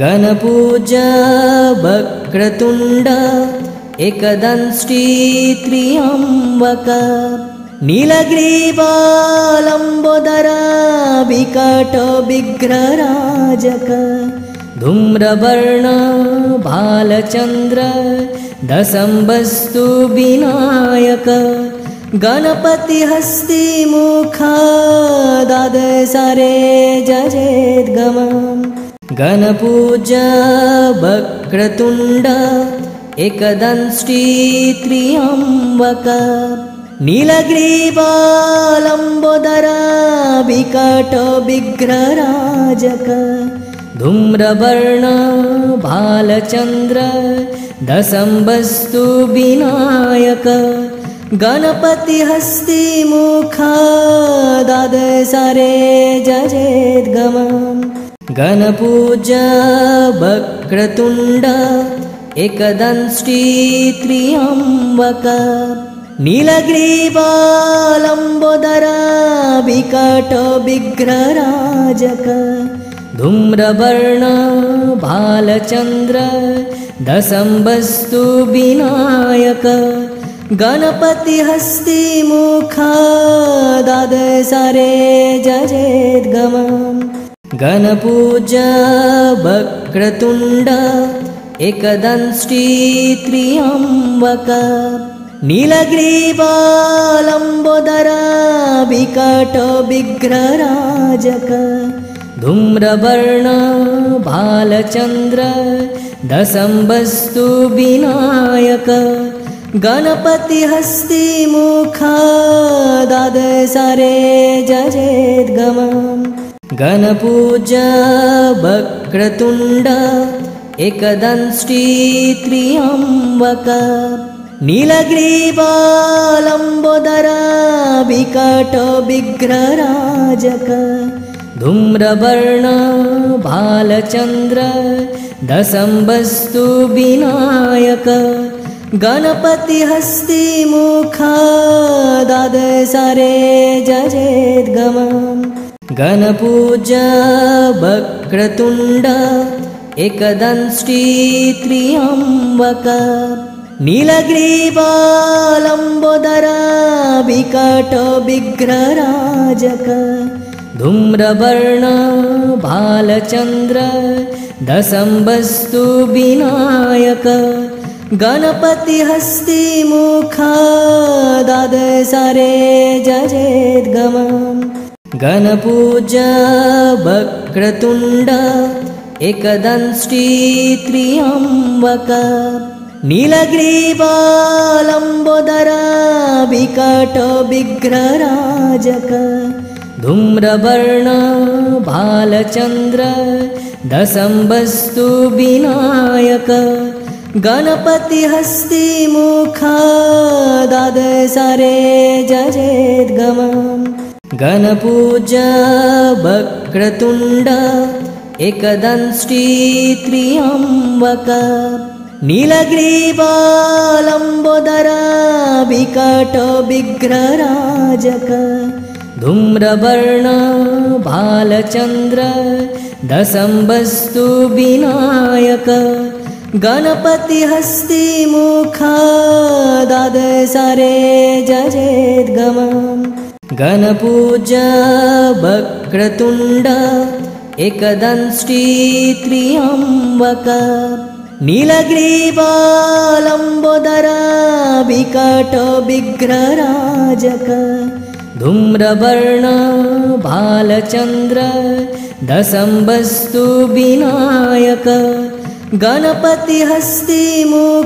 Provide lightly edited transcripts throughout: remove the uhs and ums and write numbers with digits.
गणपूजा वक्रतुण्ड एकदंष्टि त्र्यम्बक नीलग्रीवालम्बोदरा विकट विग्रहराजक धूम्रवर्ण भालचन्द्र दशम्बस्तु विनायक गणपति हस्ति मुखादादसारे जजेद्गमम् गणपूजा वक्रतुण्ड एकदंष्टि त्र्यम्बक नीलग्रीवालम्बोदरा विकट विग्रहराजक धूम्रवर्ण भालचन्द्र दशम्बस्तु विनायक गणपति हस्ति मुखादादसारे जजेद्गमम् गणपूजा वक्रतुण्ड एकदंष्टि त्र्यम्बक नीलग्रीवालम्बोदरा विकट विग्रहराजक धूम्रवर्ण भालचन्द्र दशम्बस्तु विनायक गणपति हस्ति मुखादादसारे जजेद्गमम् गणपूजा वक्रतुण्ड एकदंष्टि त्र्यम्बक नीलग्रीवालम्बोदरा विकट विग्रहराजक धूम्रवर्ण भालचन्द्र दशम्बस्तु विनायक गणपति हस्ति मुखादादसारे जजेद्गमम् गणपूजा वक्रतुण्ड एकदंष्टि त्र्यम्बक नीलग्रीवालम्बोदरा विकट विग्रहराजक धूम्रवर्ण भालचन्द्र दशम्बस्तु विनायक गणपति हस्ति मुखादादसारे जजेद्गमम् गणपूजा वक्रतुण्ड एकदंष्टि त्र्यम्बक नीलग्रीवालम्बोदरा विकट विग्रहराजक धूम्रवर्ण भालचन्द्र दशम्बस्तु विनायक गणपति हस्ति मुखादादसारे जजेद्गमम् गणपूजा वक्रतुण्ड एकदंष्टि त्र्यम्बक नीलग्रीवालम्बोदरा विकट विग्रहराजक धूम्रवर्ण भालचन्द्र दशम्बस्तु विनायक गणपति हस्ति मुखादादसारे जजेद्गमम् गणपूजा वक्रतुण्ड एकदंष्टि त्र्यम्बक नीलग्रीवालम्बोदरा विकट विग्रहराजक धूम्रवर्ण भालचन्द्र दशम्बस्तु विनायक गणपति हस्ति मुखादादसारे जजेद्गमम् गणपूजा वक्रतुण्ड एकदंष्टि त्र्यम्बक नीलग्रीवालम्बोदरा विकट विग्रहराजक धूम्रवर्ण भालचन्द्र दशम्बस्तु विनायक गणपति हस्ति मुखादादसारे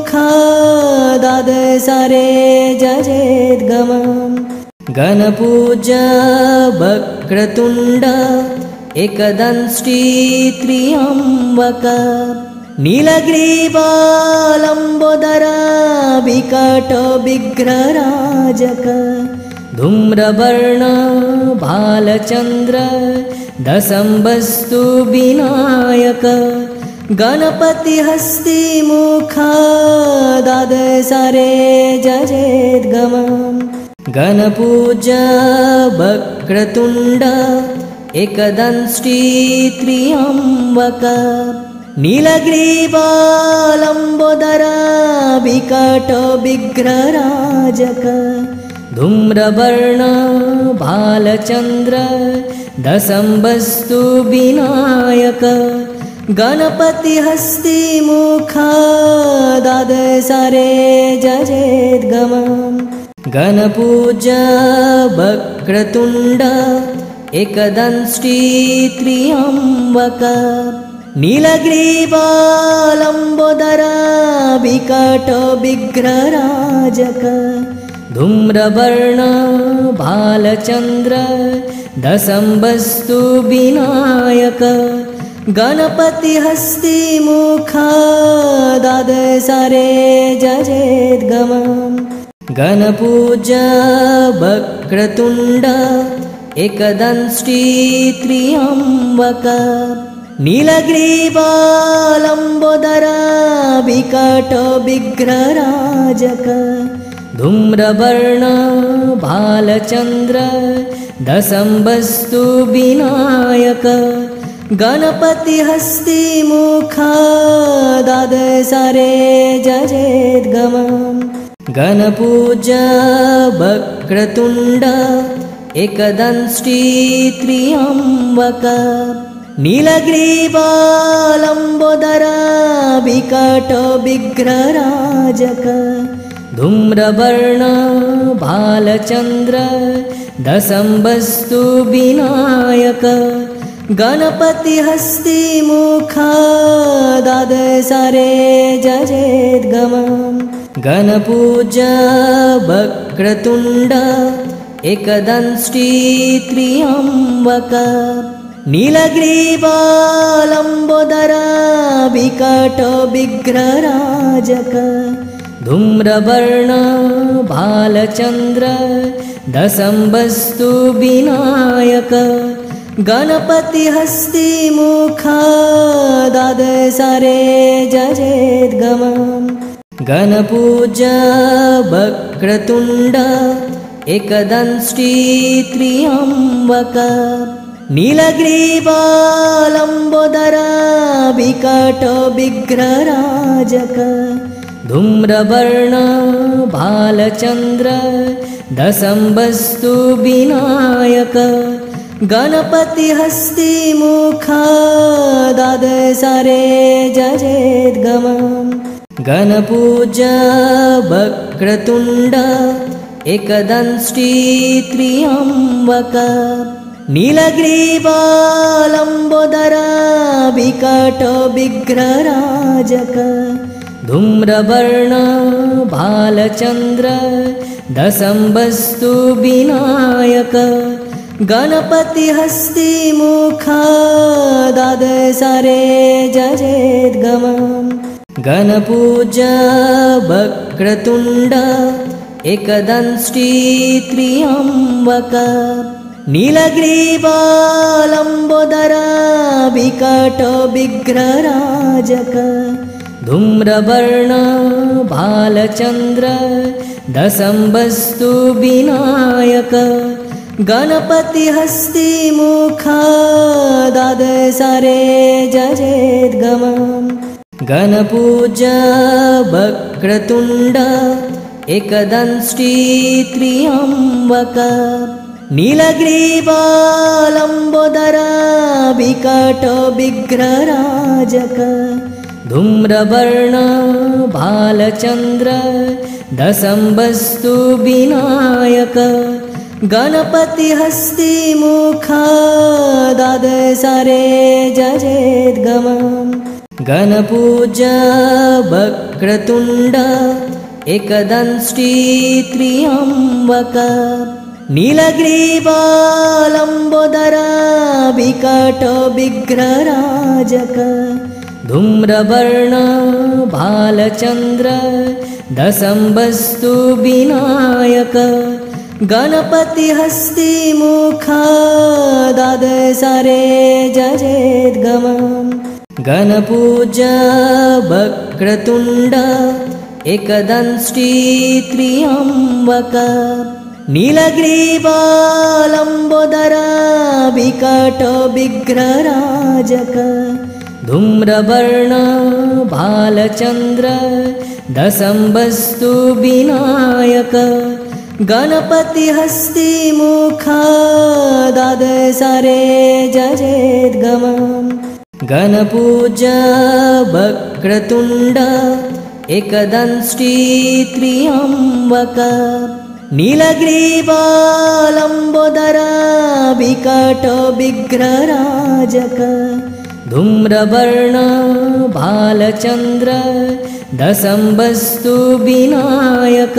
जजेद्गमम् गणपूजा वक्रतुण्ड एकदंष्टि त्र्यम्बक नीलग्रीवालम्बोदरा विकट विग्रहराजक धूम्रवर्ण भालचन्द्र दशम्बस्तु विनायक गणपति हस्ति मुखादादसारे जजेद्गमम् गणपूजा वक्रतुण्ड एकदंष्टि त्र्यम्बक नीलग्रीवालम्बोदरा विकटो विघ्नराजक धूम्रवर्ण भालचन्द्र दशम्बस्तु विनायक गणपतिहस्तिमुखा द्वादशरे जजेद्गमम् गणपूजा वक्रतुण्ड एकदंष्टि त्र्यम्बक नीलग्रीवालम्बोदरा विकटो विघ्नराजक धूम्रवर्ण भालचन्द्र दशम्बस्तु विनायक गणपतिहस्तिमुखा द्वादशरे जजेद्गमम् गणपूजा वक्रतुण्ड एकदंष्टि त्र्यम्बक नीलग्रीवालम्बोदरा विकटो विघ्नराजक धूम्रवर्ण भालचन्द्र दशम्बस्तु विनायक गणपतिहस्तिमुखा द्वादशरे जजेद्गमम् गणपूजा वक्रतुण्ड एकदंष्टि त्र्यम्बक नीलग्रीवालम्बोदरा विकटो विघ्नराजक धूम्रवर्ण भालचन्द्र दशम्बस्तु विनायक गणपतिहस्तिमुखा द्वादशरे जजेद्गमम् गणपूजा वक्रतुण्ड एकदंष्टि त्र्यम्बक नीलग्रीवालम्बोदरा विकटो विघ्नराजक धूम्रवर्ण भालचन्द्र दशम्बस्तु विनायक गणपतिहस्तिमुखा द्वादशरे जजेद्गमम् गणपूजा वक्रतुण्ड एकदंष्टि त्र्यम्बक नीलग्रीवालम्बोदरा विकटो विघ्नराजक धूम्रवर्ण भालचन्द्र दशम्बस्तु विनायक गणपतिहस्तिमुखा द्वादशरे जजेद्गमम् गणपूजा वक्रतुण्ड एकदंष्टि त्र्यम्बक नीलग्रीवालम्बोदरा विकटो विघ्नराजक धूम्रवर्ण भालचन्द्र दशम्बस्तु विनायक गणपतिहस्तिमुखा द्वादशरे जजेद्गमम् गणपूजा वक्रतुण्ड एकदंष्टि त्र्यम्बक नीलग्रीवालम्बोदरा विकटो विघ्नराजक धूम्रवर्ण भालचन्द्र दशम्बस्तु विनायक गणपतिहस्तिमुखा द्वादशरे जजेद्गमम् गणपूजा वक्रतुण्ड एकदंष्टि त्र्यम्बक नीलग्रीवालम्बोदरा विकटो विघ्नराजक धूम्रवर्ण भालचन्द्र दशम्बस्तु विनायक गणपतिहस्तिमुखा द्वादशरे जजेद्गमम् गणपूजा वक्रतुण्ड एकदंष्टि त्र्यम्बक नीलग्रीवालम्बोदरा विकटो विघ्नराजक धूम्रवर्ण भालचन्द्र दशम्बस्तु विनायक गणपतिहस्तिमुखा द्वादशरे जजेद्गमम् गणपूजा वक्रतुण्ड एकदंष्टि त्र्यम्बक नीलग्रीवालम्बोदरा विकटो विघ्नराजक धूम्रवर्ण भालचन्द्र दशम्बस्तु विनायक गणपतिहस्तिमुखादादसारे जजेद्गमम् गणपूजा वक्रतुण्ड एकदंष्टि त्र्यम्बक नीलग्रीवालम्बोदरा विकट विघ्नराजक धूम्रवर्ण भालचन्द्र दशम्बस्तु विनायक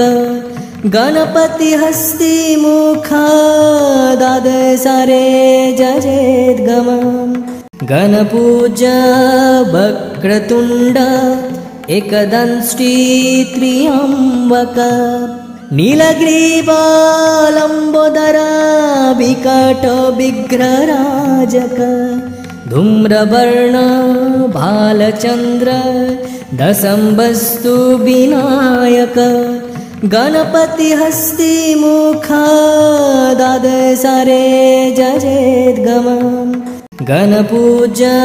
गणपतिहस्तिमुखादादसारे जजेद्गमम् गणपूजा वक्रतुण्ड एकदंष्टि त्र्यम्बक नीलग्रीवालम्बोदरा विकट विघ्नराजक धूम्रवर्ण भालचन्द्र दशम्बस्तु विनायक गणपतिहस्तिमुखादादसारे जजेद्गमम् गणपूजा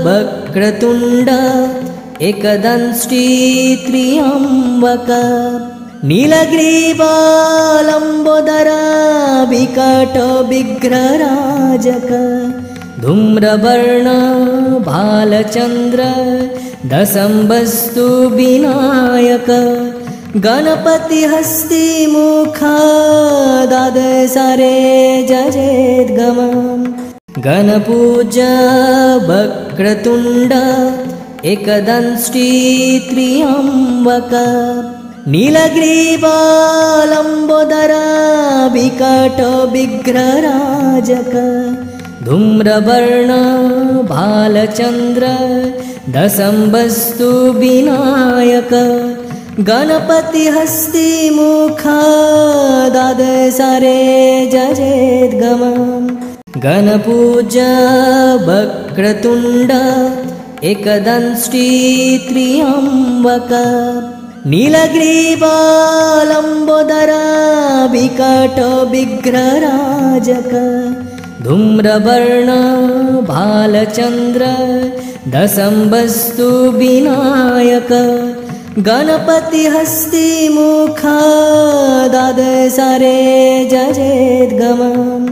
वक्रतुण्ड एकदंष्टि त्र्यम्बक नीलग्रीवालम्बोदरा विकट विघ्नराजक धूम्रवर्ण भालचन्द्र दशम्बस्तु विनायक गणपतिहस्तिमुखादादसारे जजेद्गमम् गणपूजा वक्रतुण्ड एकदंष्टि त्र्यम्बक नीलग्रीवालम्बोदरा विकट विघ्नराजक धूम्रवर्ण भालचन्द्र दशम्बस्तु विनायक गणपतिहस्तिमुखादादसारे जजेद्गमम् गणपूजा वक्रतुण्ड एकदंष्टि त्र्यम्बक नीलग्रीवालम्बोदरा विकट विघ्नराजक धूम्रवर्ण भालचन्द्र दशम्बस्तु विनायक गणपतिहस्तिमुखादादसारे जजेद्गमम्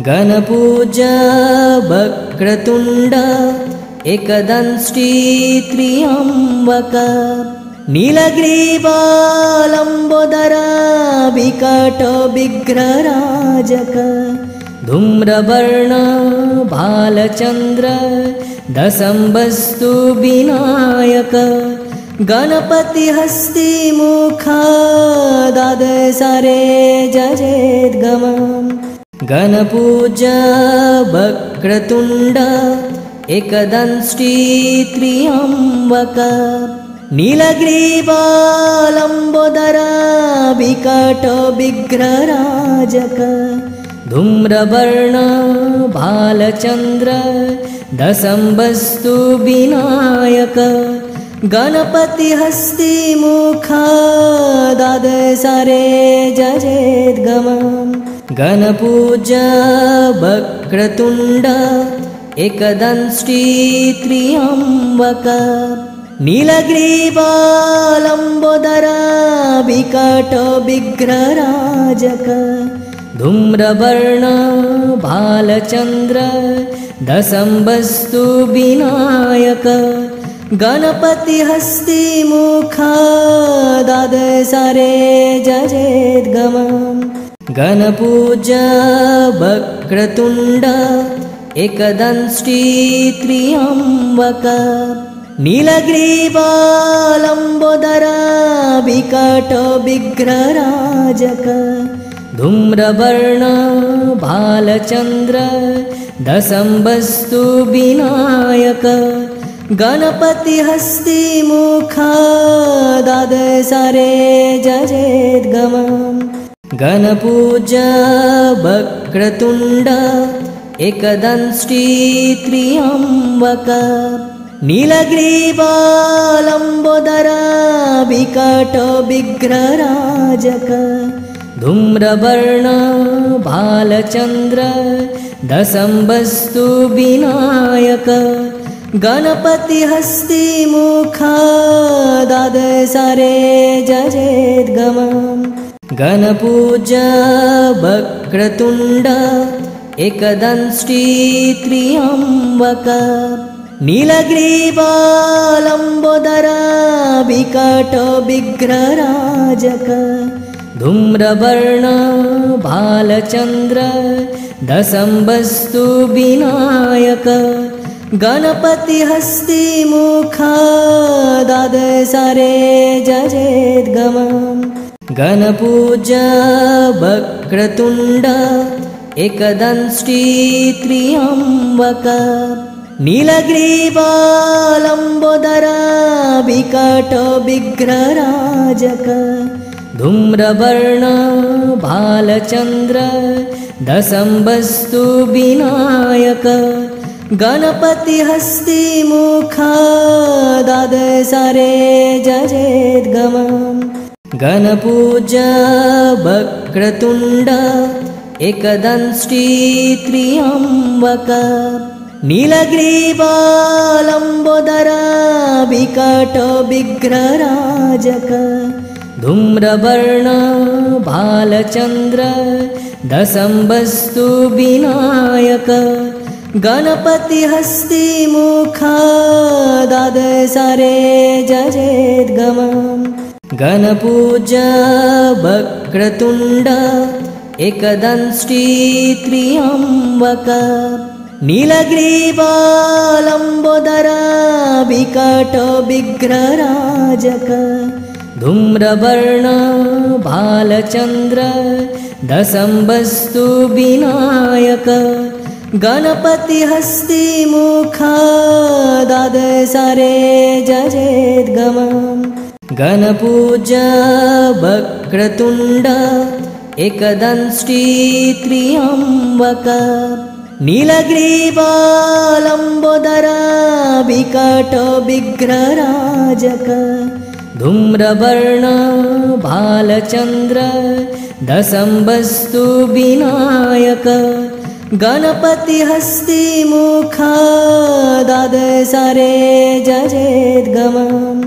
गणपूजा वक्रतुण्ड एकदंष्टि त्र्यम्बक नीलग्रीवालम्बोदरा विकट विघ्नराजक धूम्रवर्ण भालचन्द्र दशम्बस्तु विनायक गणपतिहस्तिमुखादादसारे जजेद्गमम् गणपूजा वक्रतुण्ड एकदंष्टि त्र्यम्बक नीलग्रीवालम्बोदरा विकट विघ्नराजक धूम्रवर्ण भालचन्द्र दशम्बस्तु विनायक गणपतिहस्तिमुखादादसारे जजेद्गमम् गणपूजा वक्रतुण्ड एकदंष्टि त्र्यम्बक नीलग्रीवालम्बोदरा विकट विघ्नराजक धूम्रवर्ण भालचन्द्र दशम्बस्तु विनायक गणपतिहस्तिमुखादादसारे जजेद्गमम् गणपूजा वक्रतुण्ड एकदंष्टि त्र्यम्बक नीलग्रीवालम्बोदरा विकट विघ्नराजक धूम्रवर्ण भालचन्द्र दशम्बस्तु विनायक गणपतिहस्तिमुखादादसारे जजेद्गमम् गणपूजा वक्रतुण्ड एकदंष्टि त्र्यम्बक नीलग्रीवालम्बोदरा विकट विघ्नराजक धूम्रवर्ण भालचन्द्र दशम्बस्तु विनायक गणपतिहस्तिमुखादादसारे जजेद्गमम् गणपूजा वक्रतुण्ड एकदंष्टि त्र्यम्बक नीलग्रीवालम्बोदरा विकट विघ्नराजक धूम्रवर्ण भालचन्द्र दशम्बस्तु विनायक गणपतिहस्तिमुखादादसारे जजेद्गमम् गणपूजा वक्रतुण्ड एकदंष्टि त्र्यम्बक नीलग्रीवालम्बोदरा विकट विघ्नराजक धूम्रवर्ण भालचन्द्र दशम्बस्तु विनायक गणपतिहस्तिमुखादादसारे जजेद्गमम् गणपूजा वक्रतुण्ड एकदंष्टि त्र्यम्बक नीलग्रीवालम्बोदरा विकट विघ्नराजक धूम्रवर्ण भालचन्द्र दशम्बस्तु विनायक गणपतिहस्तिमुखादादसारे जजेद्गमम् गणपूजा वक्रतुण्ड एकदंष्टि त्र्यम्बक नीलग्रीवालम्बोदरा विकट विघ्नराजक धूम्रवर्ण भालचन्द्र दशम्बस्तु विनायक गणपतिहस्तिमुखादादसारे जजेद्गमम् गणपूजा वक्रतुण्ड एकदंष्टि त्र्यम्बक नीलग्रीवालम्बोदरा विकट विघ्नराजक धूम्रवर्ण भालचन्द्र दशम्बस्तु विनायक गणपतिहस्तिमुखादादसारे जजेद्गमम्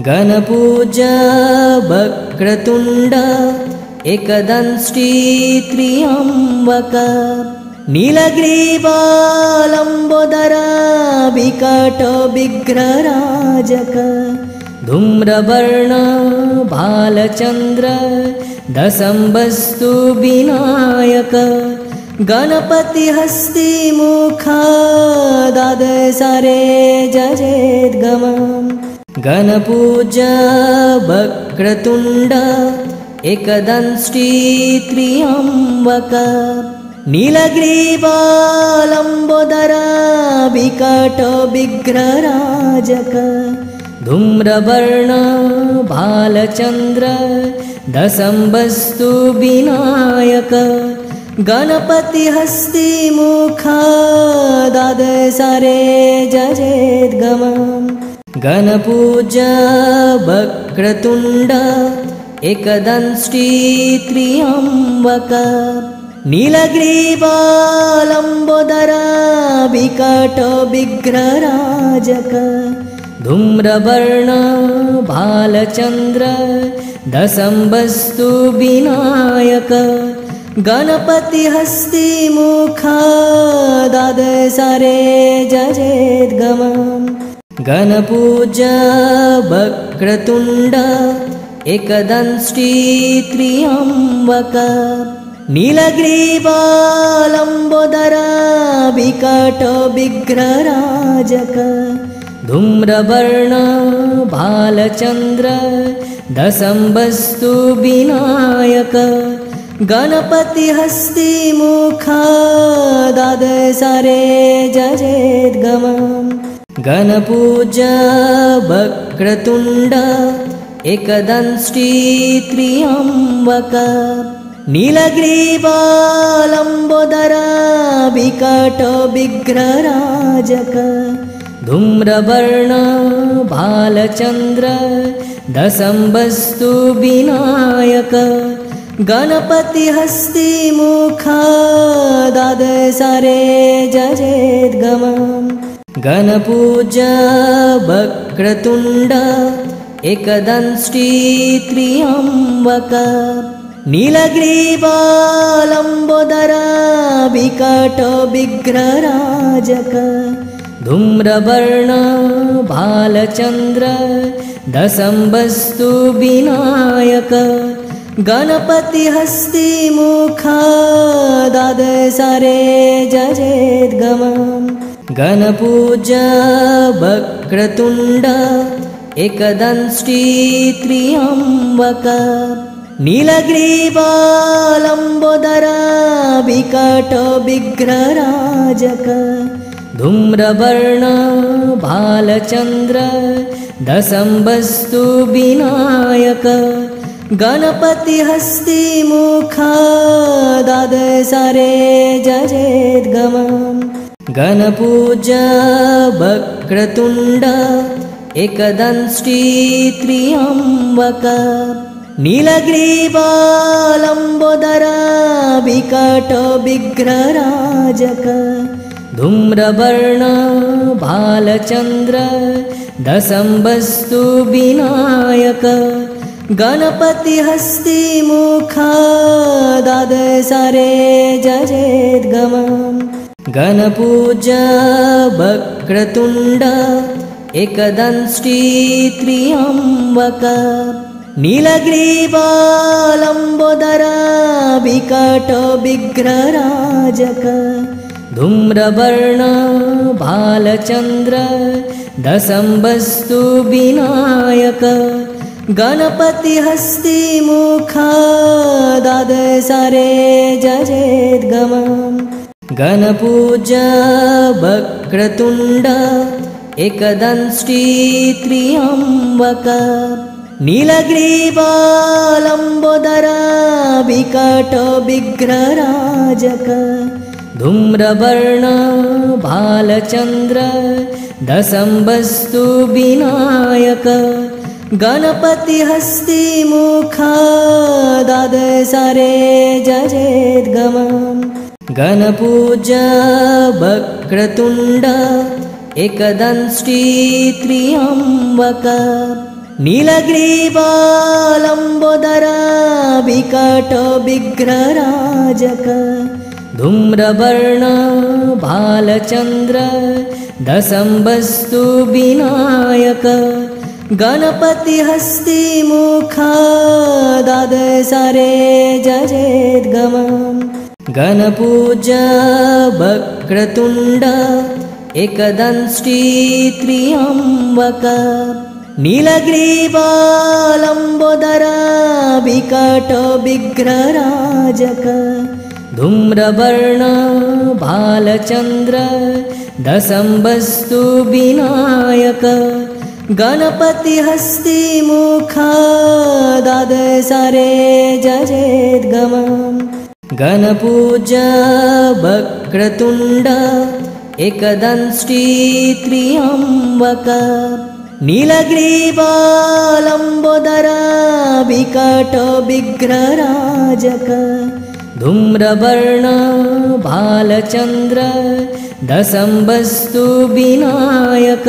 गणपूजा वक्रतुण्ड एकदंष्टि त्र्यम्बक नीलग्रीवालम्बोदरा विकट विघ्नराजक धूम्रवर्ण भालचन्द्र दशम्बस्तु विनायक गणपतिहस्तिमुखादादसारे जजेद्गमम् गणपूजा वक्रतुण्ड एकदंष्टि त्र्यम्बक नीलग्रीवालम्बोदरा विकट विघ्नराजक धूम्रवर्ण भालचन्द्र दशम्बस्तु विनायक गणपतिहस्तिमुखादादसारे जजेद्गमम् गणपूजा वक्रतुण्ड एकदंष्टि त्र्यम्बक नीलग्रीवालम्बोदरा विकट विघ्नराजक धूम्रवर्ण भालचन्द्र दशम्बस्तु विनायक गणपतिहस्तिमुखादादसारे जजेद्गमम् गणपूजा वक्रतुण्ड एकदंष्टि त्र्यम्बक नीलग्रीवालम्बोदरा विकट विघ्नराजक धूम्रवर्ण भालचन्द्र दशम्बस्तु विनायक गणपतिहस्तिमुखादादसारे जजेद्गमम् गणपूजा वक्रतुण्ड एकदंष्टि त्र्यम्बक नीलग्रीवालम्बोदरा विकट विघ्नराजक धूम्रवर्ण भालचन्द्र दशम्बस्तु विनायक गणपतिहस्तिमुखादादसारे जजेद्गमम् गणपूजा वक्रतुण्ड एकदंष्टि त्र्यम्बक नीलग्रीवालम्बोदर विकट विघ्नराजक धूम्रवर्ण भालचन्द्र दशम्बस्तु विनायक गणपति हस्तिमुख द्वादशरे जजेद्गमम् गणपूजा वक्रतुण्ड एकदंष्टि त्र्यम्बक नीलग्रीवालम्बोदर विकट विघ्नराजक धूम्रवर्ण भालचन्द्र दशम्बस्तु विनायक गणपति हस्तिमुख द्वादशरे जजेद्गमम् गणपूजा वक्रतुण्ड एकदंष्टि त्र्यम्बक नीलग्रीवालम्बोदर विकट विघ्नराजक धूम्रवर्ण भालचन्द्र दशम्बस्तु विनायक गणपति हस्तिमुख द्वादशरे जजेद्गमम् गणपूजा वक्रतुण्ड एकदंष्टि त्र्यम्बक नीलग्रीवालम्बोदर विकट विघ्नराजक धूम्रवर्ण भालचन्द्र दशम्बस्तु विनायक गणपति हस्तिमुख द्वादशरे जजेद्गमम् गणपूजा वक्रतुण्ड एकदंष्टि त्र्यम्बक नीलग्रीवालम्बोदर विकट विघ्नराजक धूम्रवर्ण भालचन्द्र दशम्बस्तु विनायक गणपति हस्तिमुख द्वादशरे जजेद्गमम् गणपूजा वक्रतुण्ड एकदंष्टि त्र्यम्बक नीलग्रीवालम्बोदर विकट विघ्नराजक धूम्रवर्ण भालचन्द्र दशम्बस्तु विनायक गणपति हस्तिमुख द्वादशरे जजेद्गमम् गणपूजा वक्रतुण्ड एकदंष्टि त्र्यम्बक नीलग्रीवालम्बोदर विकट विघ्नराजक धूम्रवर्ण भालचन्द्र दशम्बस्तु विनायक गणपति हस्तिमुख द्वादशरे जजेद्गमम् गणपूजा वक्रतुण्ड एकदंष्टि त्र्यम्बक नीलग्रीवालम्बोदर विकट विघ्नराजक धूम्रवर्ण भालचन्द्र दशम्बस्तु विनायक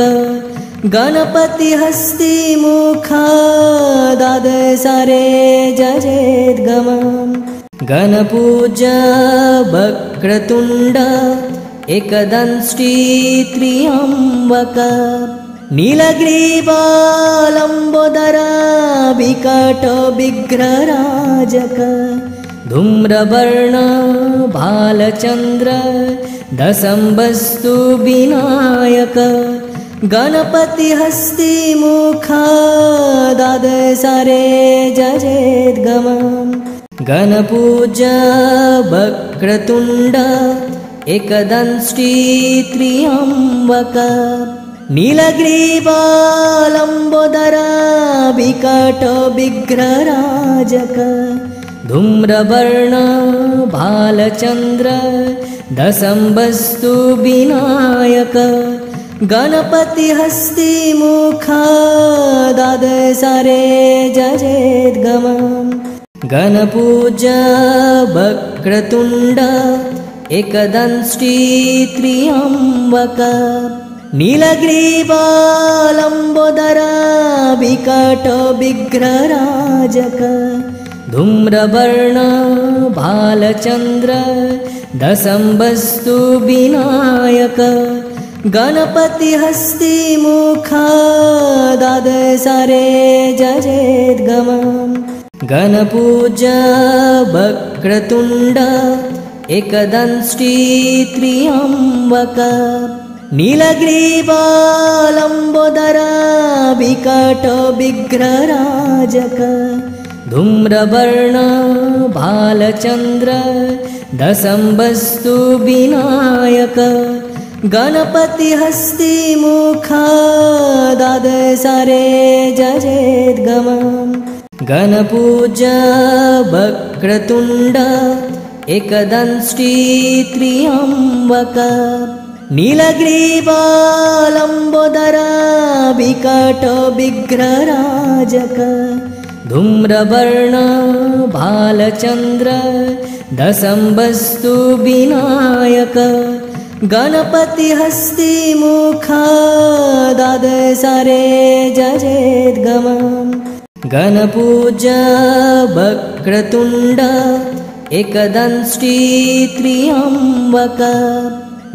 गणपति हस्तिमुख द्वादशरे जजेद्गमम् गणपूजा वक्रतुण्ड एकदंष्टि त्र्यम्बक नीलग्रीवालम्बोदर विकट विघ्नराजक धूम्रवर्ण भालचन्द्र दशम्बस्तु विनायक गणपति हस्तिमुख द्वादशरे जजेद्गमम् गणपूजा वक्रतुण्ड एकदंष्टि त्र्यम्बक नीलग्रीवालम्बोदर विकट विघ्नराजक धूम्रवर्ण भालचन्द्र दशम्बस्तु विनायक गणपति हस्तिमुख द्वादशरे जजेद्गमम् गणपूजा वक्रतुण्ड एकदंष्टि त्र्यम्बक नीलग्रीवालम्बोदरा विकटो विघ्नराजक धूम्रवर्ण भालचन्द्र दशम्बस्तु विनायक गणपतिहस्तिमुख द्वादशरे जजेद्गमम् गणपूजा वक्रतुण्ड एकदंष्टि त्र्यम्बक नीलग्रीवालम्बोदरा विकटो विघ्नराजक धूम्रवर्ण भालचन्द्र दशम्बस्तु विनायक गणपतिहस्तिमुख द्वादशरे जजेद्गमम् गणपूजा वक्रतुण्ड एकदंष्टि त्र्यम्बक नीलग्रीवालम्बोदरा विकटो विघ्नराजक धूम्रवर्ण भालचन्द्र दशम्बस्तु विनायक गणपतिहस्तिमुख द्वादशरे जजेद्गमम् गणपूजा वक्रतुण्ड एकदंष्टि त्र्यम्बक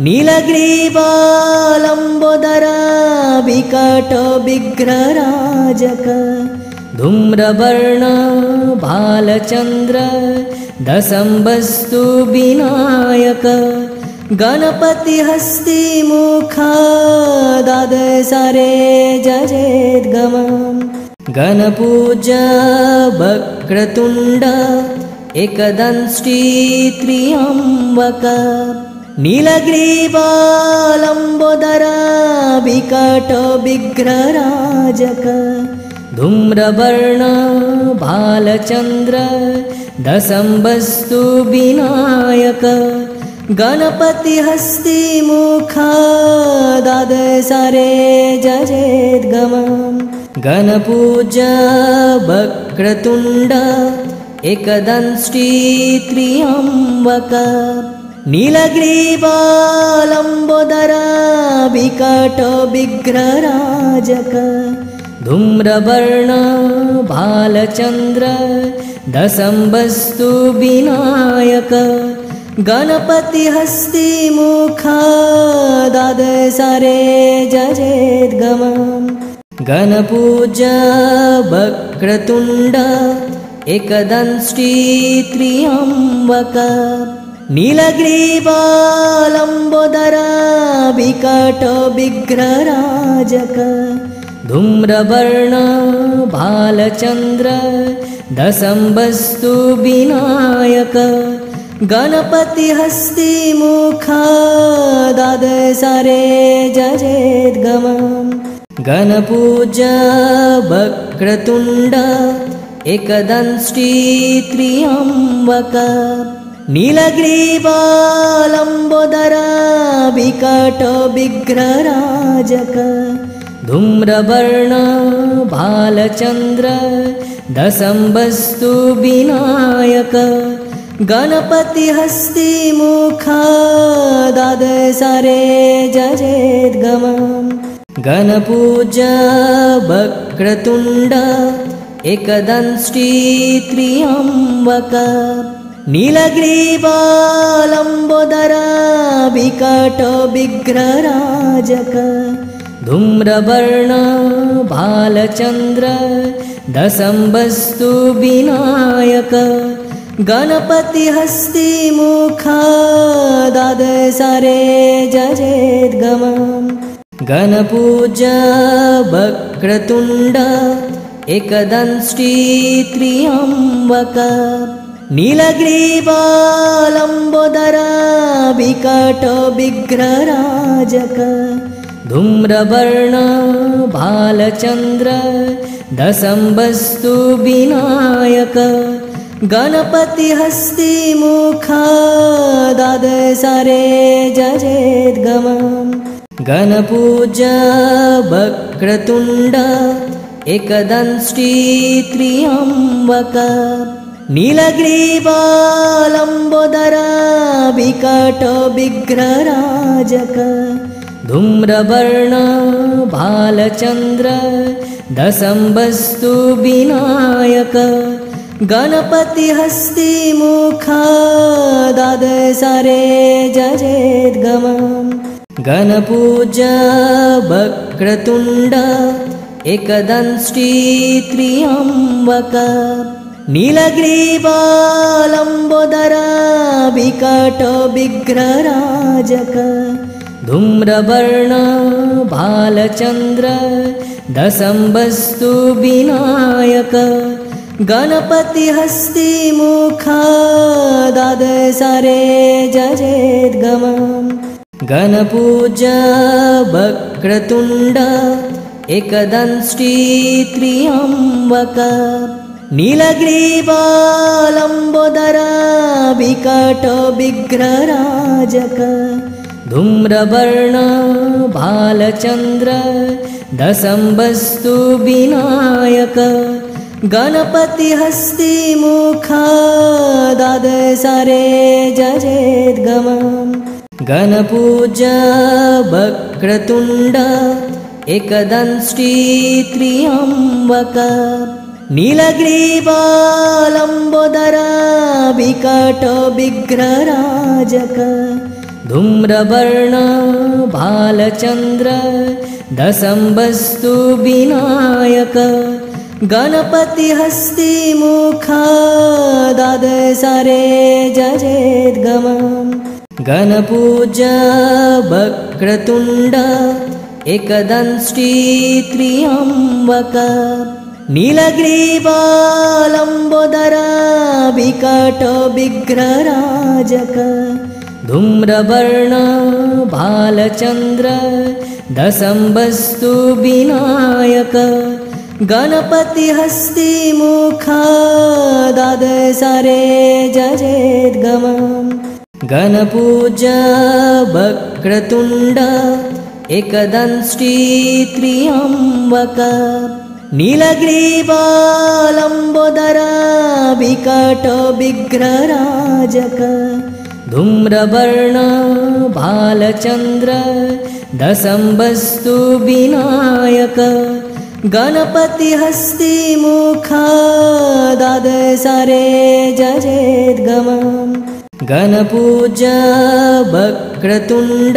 नीलग्रीवालम्बोदरा विकटो विघ्नराजक धूम्रवर्ण भालचन्द्र दशम्बस्तु विनायक गणपतिहस्तिमुख द्वादशरे जजेद्गमम् गणपूजा वक्रतुण्ड एकदंष्टि त्र्यम्बक नीलग्रीवालम्बोदरा विकटो विघ्नराजक धूम्रवर्ण भालचन्द्र दशम्बस्तु विनायक गणपतिहस्तिमुख द्वादशरे जजेद्गमम् गणपूजा वक्रतुण्ड एकदंष्टि त्र्यम्बक नीलग्रीवालम्बोदरा विकटो विघ्नराजक धूम्रवर्ण भालचन्द्र दशम्बस्तु विनायक गणपतिहस्तिमुख द्वादशरे जजेद्गमम् गणपूजा वक्रतुण्ड एकदंष्टि त्र्यम्बक नीलग्रीवालम्बोदरा विकटो विघ्नराजक धूम्रवर्ण भालचन्द्र दशम्बस्तु विनायक गणपतिहस्तिमुख द्वादशरे जजेद्गमम् गणपूजा वक्रतुण्ड एकदंष्टि त्र्यम्बक नीलग्रीवालम्बोदरा विकटो विघ्नराजक धूम्रवर्ण भालचन्द्र दशम्बस्तु विनायक गणपतिहस्तिमुख द्वादशरे जजेद्गमम् गणपूजा वक्रतुण्ड एकदंष्टि त्र्यम्बक नीलग्रीवालम्बोदरा विकटो विघ्नराजक धूम्रवर्ण भालचन्द्र दशम्बस्तु विनायक गणपतिहस्तिमुख द्वादशरे जजेद्गमम् गणपूजा वक्रतुण्ड एकदंष्टि त्र्यम्बक नीलग्रीवालम्बोदरा विकटो विघ्नराजक धूम्रवर्ण भालचन्द्र दशम्बस्तु विनायक गणपतिहस्तिमुख द्वादशरे जजेद्गमम् गणपूजा वक्रतुण्ड एकदंष्टि त्र्यम्बक नीलग्रीवालम्बोदरा विकटो विघ्नराजक धूम्रवर्ण भालचन्द्र दशम्बस्तु विनायक गणपति हस्तिमुख द्वादशरे जजेद्गमम् गणपूजा वक्रतुण्ड एकदंष्टि त्र्यम्बक नीलग्रीवालम्बोदर विकट विग्रहराजक धूम्रवर्ण भालचन्द्र दशम्बस्तु विनायक गणपति हस्तिमुख द्वादशरे जजेद्गमम् गणपूजा वक्रतुण्ड एकदंष्टि त्र्यम्बक नीलग्रीवालम्बोदर विकट विग्रहराजक धूम्रवर्ण भालचन्द्र दशम्बस्तु विनायक गणपति हस्तिमुख द्वादशरे जजेद्गमम् गणपूजा वक्रतुण्ड एकदंष्टि त्र्यम्बक नीलग्रीवालम्बोदर विकट विग्रहराजक धूम्रवर्ण भालचन्द्र दशम्बस्तु विनायक गणपति हस्तिमुख द्वादशरे जजेद्गमम् गणपूजा वक्रतुण्ड एकदंष्टि त्र्यम्बक नीलग्रीवालम्बोदर विकट विग्रहराजक धूम्रवर्ण भालचन्द्र दशम्बस्तु विनायक गणपति हस्तिमुख द्वादशरे जजेद्गमम् गणपूजा वक्रतुण्ड एकदंष्टि त्र्यम्बक नीलग्रीवालम्बोदर विकट विग्रहराजक धूम्रवर्ण भालचन्द्र दशम्बस्तु विनायक गणपति हस्तिमुख द्वादशरे जजेद्गमम् गणपूजा वक्रतुण्ड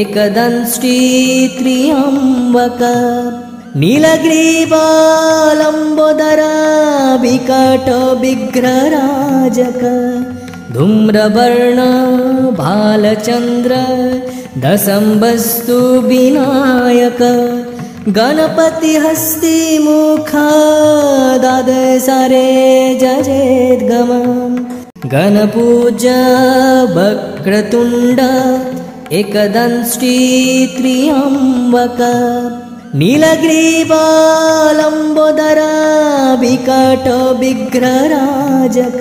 एकदंष्टि त्र्यम्बक नीलग्रीवालम्बोदर विकट विग्रहराजक धूम्रवर्ण भालचन्द्र दशम्बस्तु विनायक गणपति हस्तिमुख द्वादशरे जजेद्गमम् गणपूजा वक्रतुण्ड एकदंष्टि त्र्यम्बक नीलग्रीवालम्बोदर विकट विग्रहराजक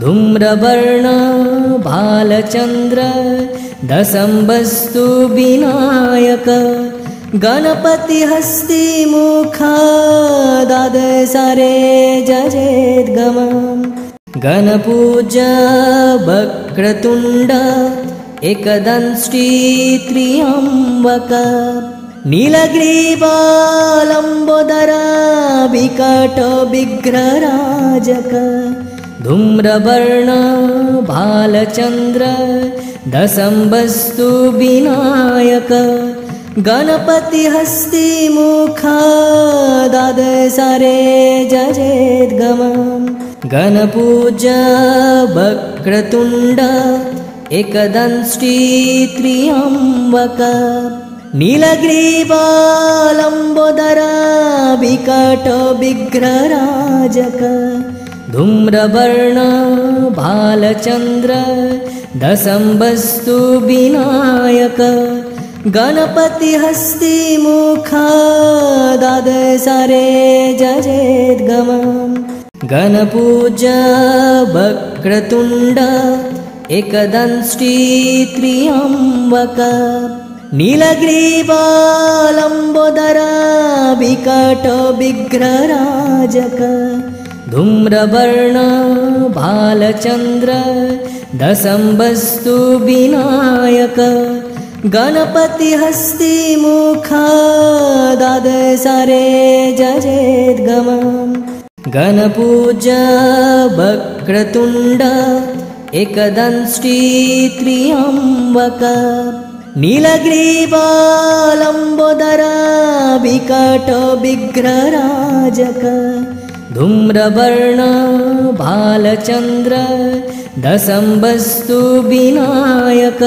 धूम्रवर्ण भालचन्द्र दशम्बस्तु विनायक गणपति हस्तिमुख द्वादशरे जजेद्गमम् गणपूजा वक्रतुण्ड एकदंष्टि त्र्यम्बक नीलग्रीवालम्बोदर विकट विग्रहराजक धूम्रवर्ण भालचन्द्र दशम्बस्तु विनायक गणपति हस्तिमुख द्वादशरे जजेद्गमम् गणपूजा वक्रतुण्ड एकदंष्टि त्र्यम्बक नीलग्रीवालम्बोदर विकट विग्रहराजक धूम्रवर्ण भालचन्द्र दशम्बस्तु विनायक गणपति हस्तिमुख द्वादशरे जजेद्गमम् गणपूजा वक्रतुण्ड एकदंष्टि त्र्यम्बक नीलग्रीवालम्बोदर विकट विग्रहराजक धूम्रवर्ण भालचन्द्र दशम्बस्तु विनायक गणपतिहस्तिमुखादादसारे जजेद्गमम् गणपूजा वक्रतुण्ड एकदंष्टि त्र्यम्बक नीलग्रीवालम्बोदरा विकट विघ्नराजक धूम्रवर्ण भालचन्द्र दशम्बस्तु विनायक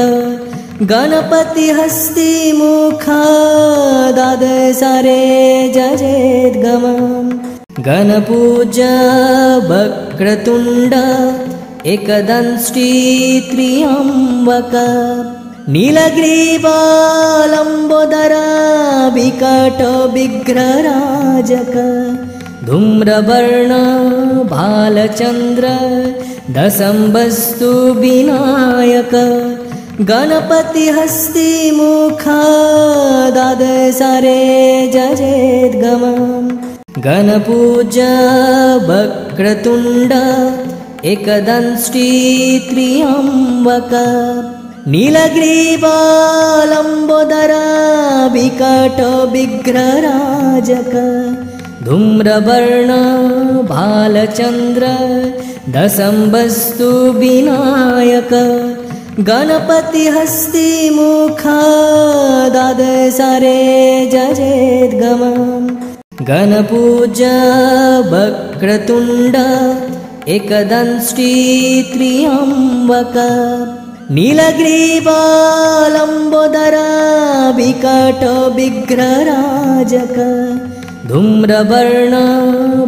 गणपतिहस्तिमुखादादसारे जजेद्गमम् गणपूजा वक्रतुण्ड एकदंष्टि त्र्यम्बक नीलग्रीवालम्बोदरा विकट विघ्नराजक धूम्रवर्ण भालचन्द्र दशम्बस्तु विनायक गणपतिहस्तिमुखादादसारे जजेद्गमम् गणपूजा वक्रतुण्ड एकदंष्टि त्र्यम्बक नीलग्रीवालम्बोदरा विकट विघ्नराजक धूम्रवर्ण भालचन्द्र दशम्बस्तु विनायक गणपतिहस्तिमुखादादसारे जजेद्गमम् गणपूजा वक्रतुण्ड एकदंष्टि त्र्यम्बक नीलग्रीवालम्बोदरा विकट विघ्नराजक धूम्रवर्ण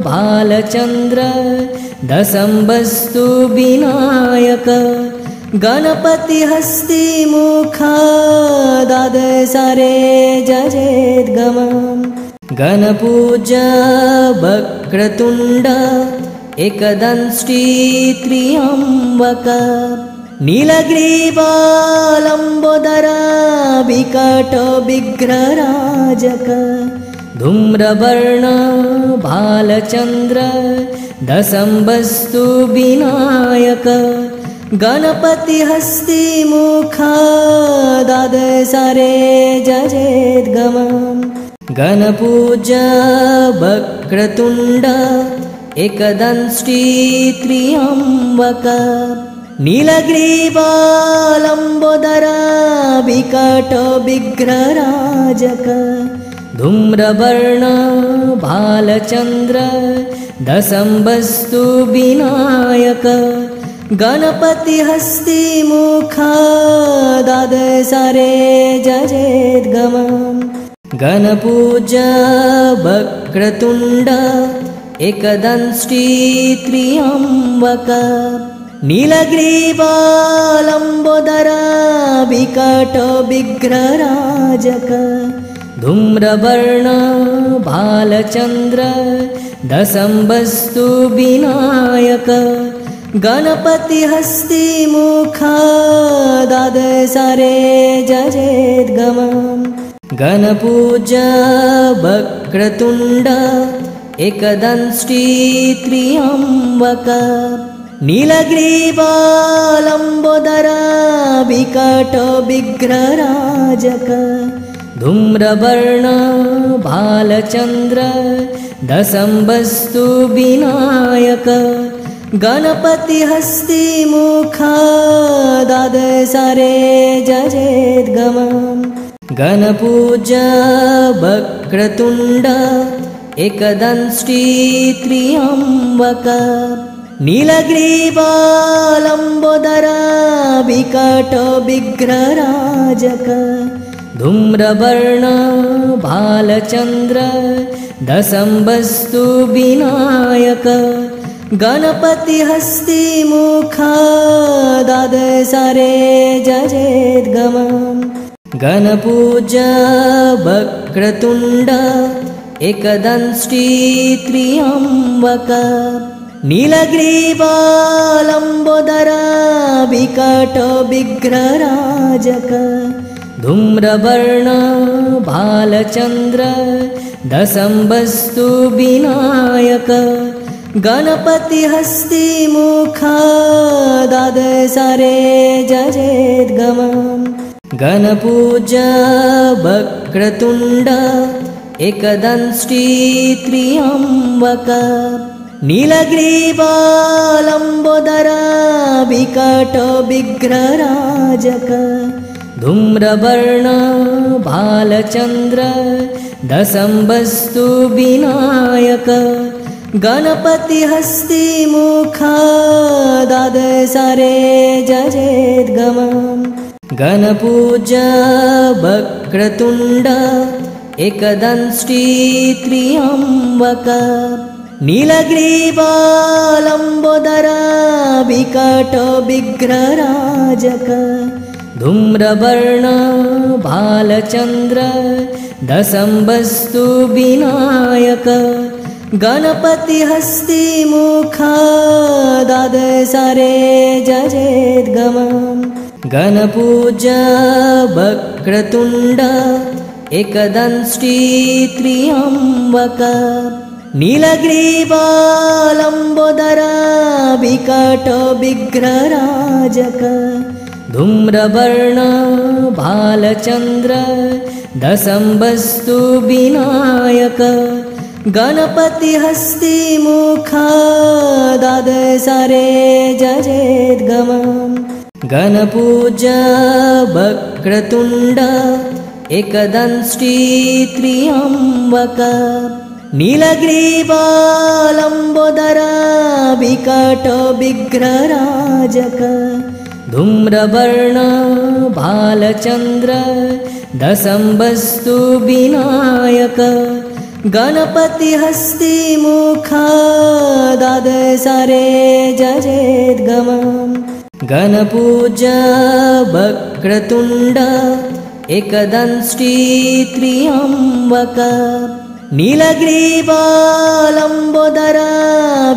भालचन्द्र दशम्बस्तु विनायक गणपतिहस्तिमुखादादसारे जजेद्गमम् गणपूजा वक्रतुण्ड एकदंष्टि त्र्यम्बक नीलग्रीवालम्बोदरा विकट विघ्नराजक धूम्रवर्ण भालचन्द्र दशम्बस्तु विनायक गणपतिहस्तिमुखादादसारे जजेद्गमम् गणपूजा वक्रतुण्ड एकदंष्टि त्र्यम्बक नीलग्रीवालम्बोदरा विकट विघ्नराजक धूम्रवर्ण भालचन्द्र दशम्बस्तु विनायक गणपतिहस्तिमुखादादसारे जजेद्गमम् गणपूजा वक्रतुण्ड एकदंष्टि त्र्यम्बक नीलग्रीवालम्बोदरा विकट विघ्नराजक धूम्रवर्ण भालचन्द्र दशम्बस्तु विनायक गणपतिहस्तिमुखादादसारे जजेद्गमम् गणपूजा वक्रतुण्ड एकदंष्टि त्र्यम्बक नीलग्रीवालम्बोदरा विकट विघ्नराजक धूम्रवर्ण भालचन्द्र दशम्बस्तु विनायक गणपतिहस्तिमुखादादसारे जजेद्गमम् गणपूजा वक्रतुण्ड एकदंष्टि त्र्यम्बक नीलग्रीवालम्बोदरा विकट विघ्नराजक धूम्रवर्ण भालचन्द्र दशम्बस्तु विनायक गणपतिहस्तिमुखादादसारे जजेद्गमम् गणपूजा वक्रतुण्ड एकदंष्टि त्र्यम्बक नीलग्रीवालम्बोदरा विकट विघ्नराजक धूम्रवर्ण भालचन्द्र दशम्बस्तु विनायक गणपतिहस्तिमुखादादसारे जजेद्गमम् गणपूजा वक्रतुण्ड एकदंष्टि त्र्यम्बक नीलग्रीवालम्बोदरा विकटो विघ्नराजक धूम्रवर्ण भालचन्द्र दशम्बस्तु विनायक गणपतिहस्तिमुखा द्वादशरे जजेद्गमम् गणपूजा वक्रतुण्ड एकदंष्टि त्र्यम्बक नीलग्रीवालम्बोदरा विकटो विघ्नराजक धूम्रवर्ण भालचन्द्र दशम्बस्तु विनायक गणपतिहस्तिमुखा द्वादशरे जजेद्गमम् गणपूजा वक्रतुण्ड एकदंष्टि त्र्यम्बक नीलग्रीवालम्बोदरा विकटो विघ्नराजक धूम्रवर्ण भालचन्द्र दशम्बस्तु विनायक गणपतिहस्तिमुखा द्वादशरे जजेद्गमम् गणपूजा वक्रतुण्ड एकदंष्टि त्र्यम्बक नीलग्रीवालम्बोदरा विकटो विघ्नराजक धूम्रवर्ण भालचन्द्र दशम्बस्तु विनायक गणपतिहस्तिमुखा द्वादशरे जजेद्गमम् गणपूजा वक्रतुण्ड एकदंष्टि त्र्यम्बक नीलग्रीवालम्बोदरा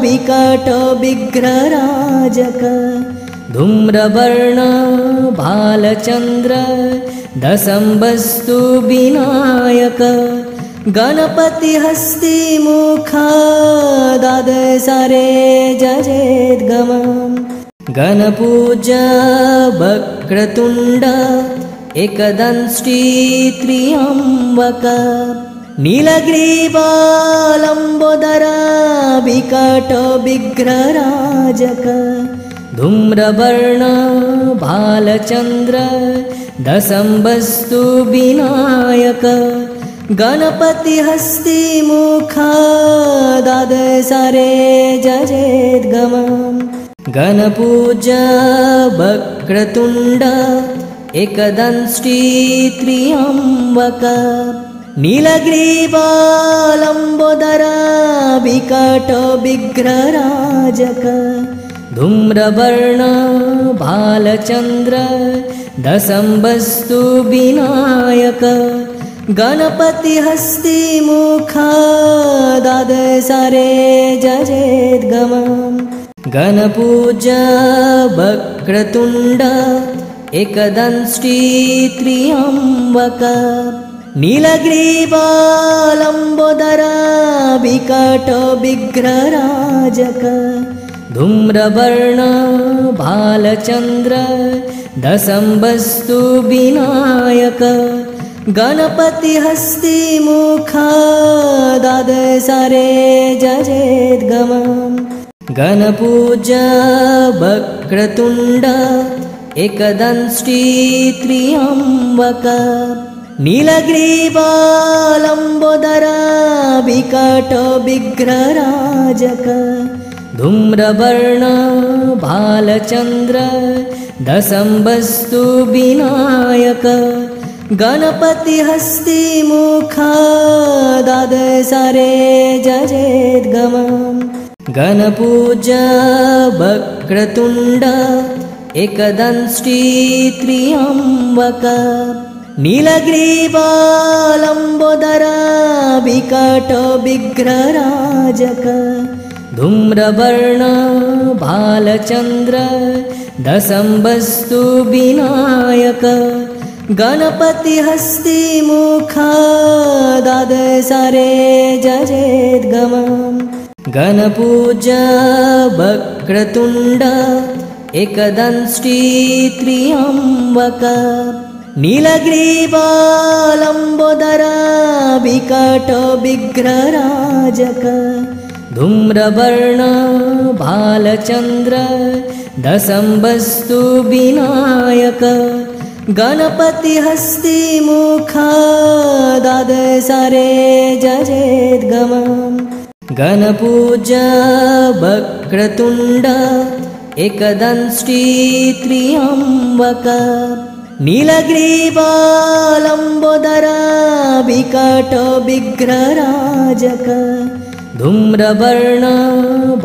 विकटो विघ्नराजक धूम्रवर्ण भालचन्द्र दशम्बस्तु विनायक गणपतिहस्तिमुखा द्वादशरे जजेद्गमम् गणपूजा वक्रतुण्ड एकदंष्टि त्र्यम्बक नीलग्रीवालम्बोदरा विकटो विघ्नराजक धूम्रवर्ण भालचन्द्र दशम्बस्तु विनायक गणपतिहस्तिमुखा द्वादशरे जजेद्गमम् गणपूजा वक्रतुण्ड एकदंष्टि त्र्यम्बक नीलग्रीवालम्बोदरा विकटो विघ्नराजक धूम्रवर्ण भालचन्द्र दशम्बस्तु विनायक गणपतिहस्तिमुखा द्वादशरे जजेद्गमम् गणपूजा वक्रतुण्ड एकदंष्टि त्र्यम्बक नीलग्रीवालम्बोदरा विकटो विघ्नराजक धूम्रवर्ण भालचन्द्र दशम्बस्तु विनायक गणपतिहस्तिमुखा द्वादशरे जजेद्गमम् गणपूजा वक्रतुण्ड एकदंष्टि त्र्यम्बक नीलग्रीवालम्बोदरा विकटो विघ्नराजक धूम्रवर्ण भालचन्द्र दशम्बस्तु विनायक गणपतिहस्तिमुखा द्वादशरे जजेद्गमम् गणपूजा वक्रतुण्ड एकदंष्टि त्र्यम्बक नीलग्रीवालम्बोदरा विकटो विघ्नराजक धूम्रवर्ण भालचन्द्र दशम्बस्तु विनायक गणपतिहस्तिमुखा द्वादशरे जजेद्गमम् गणपूजा वक्रतुण्ड एकदंष्टि त्र्यम्बक नीलग्रीवालम्बोदरा विकटो विघ्नराजक धूम्रवर्ण भालचन्द्र दशम्बस्तु विनायक गणपति हस्तिमुखा द्वादशरे जजेद्गमम् गणपूजा वक्रतुण्ड एकदंष्टि त्र्यम्बक नीलग्रीवालम्बोदरा विकटो विघ्नराजक धूम्रवर्ण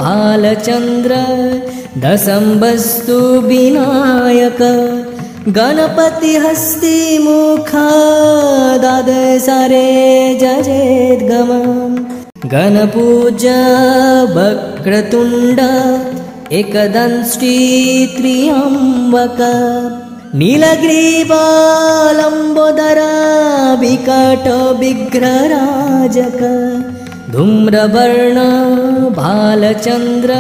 भालचन्द्र दशम्बस्तु विनायक गणपति हस्तिमुखा द्वादशरे जजेद्गमम् गणपूजा वक्रतुण्ड एकदंष्टि त्र्यम्बक नीलग्रीवालम्बोदरा विकटो विघ्नराजक धूम्रवर्ण भालचन्द्र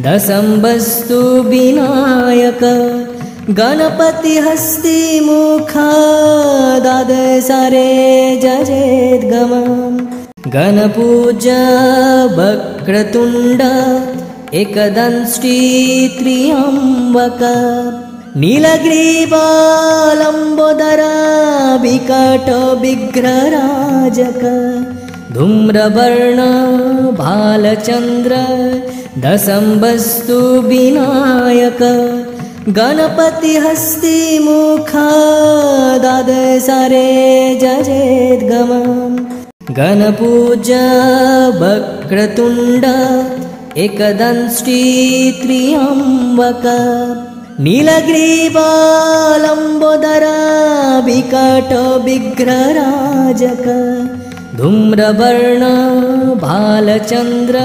दशम्बस्तु विनायक गणपति हस्तिमुखा द्वादशरे जजेद्गमम् गणपूजा वक्रतुण्ड एकदंष्टि त्र्यम्बक नीलग्रीवालम्बोदरा विकटो विघ्नराजक धूम्रवर्ण भालचन्द्र दशम्बस्तु विनायक गणपति हस्तिमुखा द्वादशरे जजेद्गमम् गणपूजा वक्रतुण्ड एकदंष्टि त्र्यम्बक नीलग्रीवालम्बोदरा विकटो विघ्नराजक धूम्रवर्ण भालचन्द्र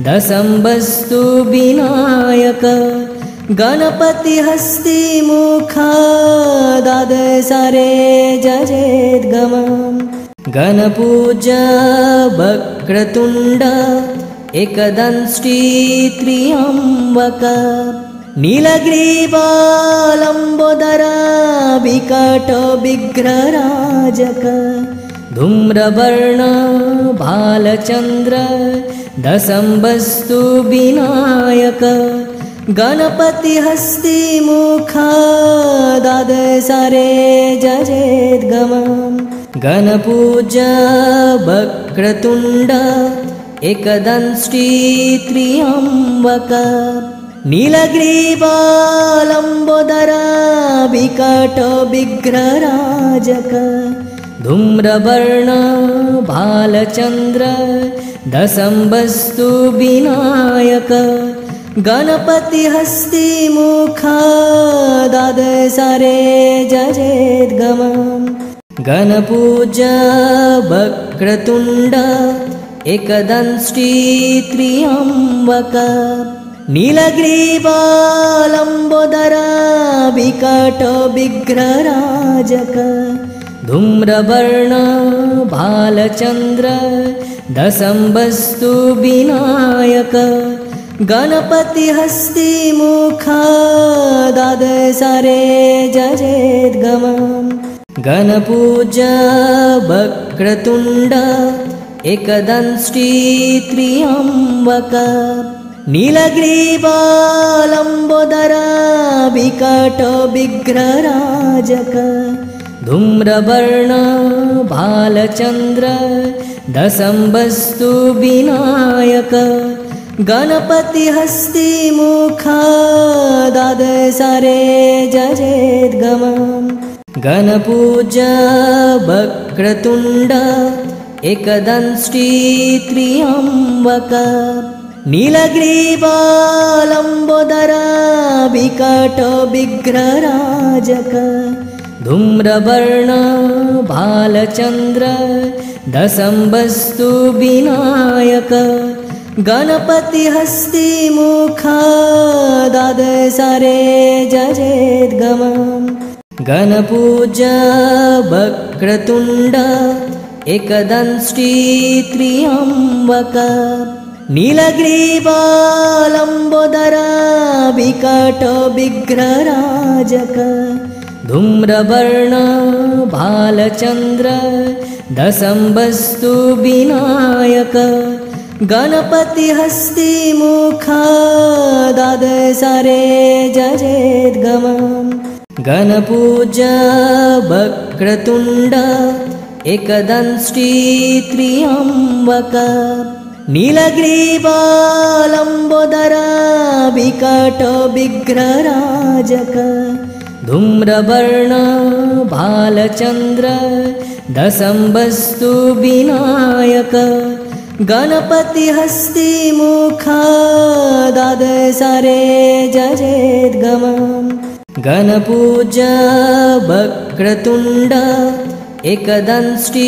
दशम्बस्तु विनायक गणपति हस्तिमुखा द्वादशरे जजेद्गमम् गणपूजा वक्रतुण्ड एकदंष्टि त्र्यम्बक नीलग्रीवालम्बोदरा विकटो विघ्नराजक धूम्रवर्ण भालचन्द्र दशम्बस्तु विनायक गणपति हस्तिमुखा द्वादशरे जजेद्गमम् गणपूजा वक्रतुण्ड एकदंष्टि त्र्यम्बक नीलग्रीवालम्बोदरा विकटो विघ्नराजक धूम्रवर्ण भालचन्द्र दशम्बस्तु विनायक गणपति हस्तिमुखा द्वादशरे जजेद्गमम् गणपूजा वक्रतुण्ड एकदंष्टि त्र्यम्बक नीलग्रीवालम्बोदरा विकटो विघ्नराजक धूम्रवर्ण भालचन्द्र दशम्बस्तु विनायक गणपति हस्तिमुखा द्वादशरे जजेद्गमम् गणपूजा वक्रतुण्ड एकदंष्टि त्र्यम्बक नीलग्रीवालम्बोदरा विकटो विघ्नराजक धूम्रवर्ण भालचन्द्र दशम्बस्तु विनायक गणपति हस्तिमुखा द्वादशरे जजेद्गमम् गणपूजा वक्रतुण्ड एकदंष्टि त्र्यम्बक नीलग्रीवालम्बोदरा विकटो विघ्नराजक धूम्रवर्ण भालचन्द्र दशम्बस्तु विनायक गणपति हस्तिमुखा द्वादशरे जजेद्गमम् गणपूजा वक्रतुण्ड एकदंष्टि त्र्यम्बक नीलग्रीवालम्बोदरा विकटो विघ्नराजक धूम्रवर्ण भालचन्द्र दशम्बस्तु विनायक गणपति हस्तिमुखादादशरे जजेद्गमम् गणपूजा वक्रतुण्ड एकदंष्टि त्र्यम्बक नीलग्रीवालम्बोदरा विकट विग्रहराजक धूम्रवर्ण भालचन्द्र दशम्बस्तु विनायक गणपति हस्तिमुखादादशरे जजेद्गमम् गणपूजा वक्रतुण्ड एकदंष्टि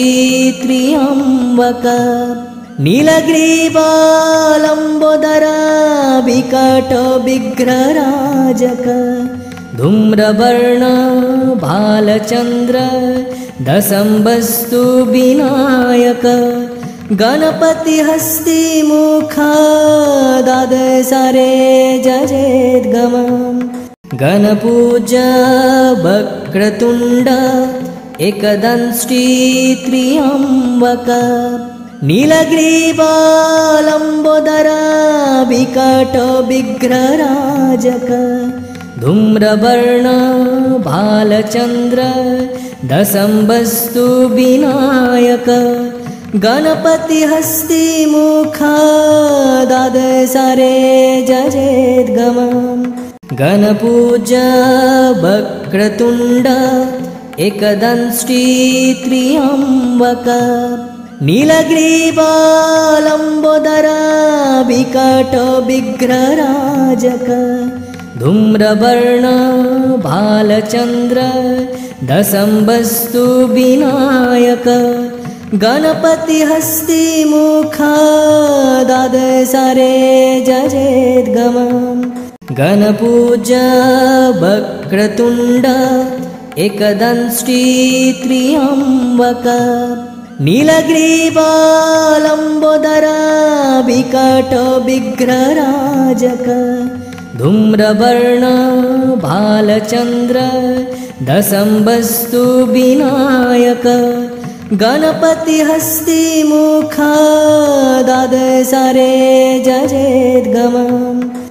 त्र्यम्बक नीलग्रीवालम्बोदरा विकट विग्रहराजक धूम्रवर्ण भालचन्द्र दशम्बस्तु विनायक गणपति हस्तिमुखादादशरे जजेद्गमम् गणपूजा वक्रतुण्ड एकदंष्टि त्र्यम्बक नीलग्रीवालम्बोदरा विकट विग्रहराजक धूम्रवर्ण भालचन्द्र दशम्बस्तु विनायक गणपति हस्तिमुखादादशरे जजेद्गमम् गणपूजा वक्रतुण्ड एकदंष्टि त्र्यम्बक नीलग्रीवालम्बोदरा विकट विग्रहराजक धूम्रवर्ण भालचन्द्र दशम्बस्तु विनायक गणपति हस्तिमुखादादशरे जजेद्गमम् गणपूजा वक्रतुण्ड एकदंष्टि त्र्यम्बक नीलग्रीवालम्बोदरा विकट विग्रहराजक धूम्रवर्ण भालचन्द्र दशम्बस्तु विनायक गणपति हस्तिमुखादादशरे जजेद्गमम्